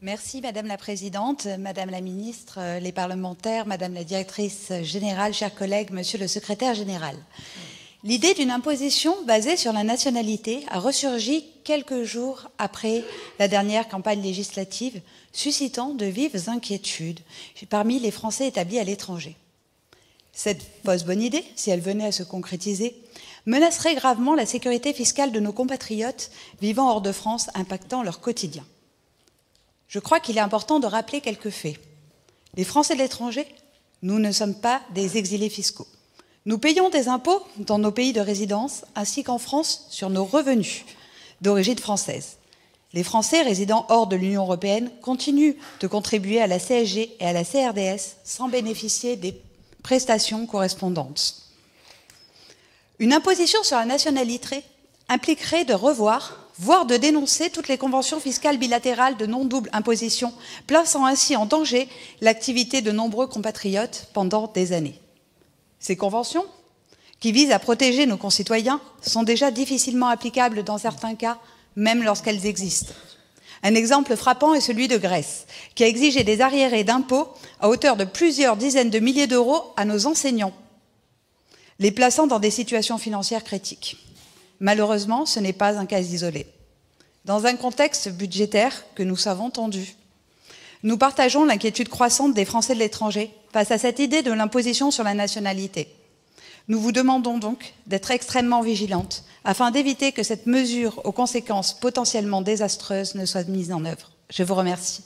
Merci Madame la Présidente, Madame la Ministre, les parlementaires, Madame la Directrice Générale, chers collègues, Monsieur le Secrétaire Général. L'idée d'une imposition basée sur la nationalité a ressurgi quelques jours après la dernière campagne législative, suscitant de vives inquiétudes parmi les Français établis à l'étranger. Cette fausse bonne idée, si elle venait à se concrétiser, menacerait gravement la sécurité fiscale de nos compatriotes vivant hors de France, impactant leur quotidien. Je crois qu'il est important de rappeler quelques faits. Les Français de l'étranger, nous ne sommes pas des exilés fiscaux. Nous payons des impôts dans nos pays de résidence, ainsi qu'en France sur nos revenus d'origine française. Les Français résidant hors de l'Union européenne continuent de contribuer à la CSG et à la CRDS sans bénéficier des prestations correspondantes. Une imposition sur la nationalité impliquerait de revoir, voire de dénoncer toutes les conventions fiscales bilatérales de non-double imposition, plaçant ainsi en danger l'activité de nombreux compatriotes pendant des années. Ces conventions, qui visent à protéger nos concitoyens, sont déjà difficilement applicables dans certains cas, même lorsqu'elles existent. Un exemple frappant est celui de Grèce, qui a exigé des arriérés d'impôts à hauteur de plusieurs dizaines de milliers d'euros à nos enseignants, les plaçant dans des situations financières critiques. Malheureusement, ce n'est pas un cas isolé. Dans un contexte budgétaire que nous savons tendu, nous partageons l'inquiétude croissante des Français de l'étranger face à cette idée de l'imposition sur la nationalité. Nous vous demandons donc d'être extrêmement vigilantes afin d'éviter que cette mesure aux conséquences potentiellement désastreuses ne soit mise en œuvre. Je vous remercie.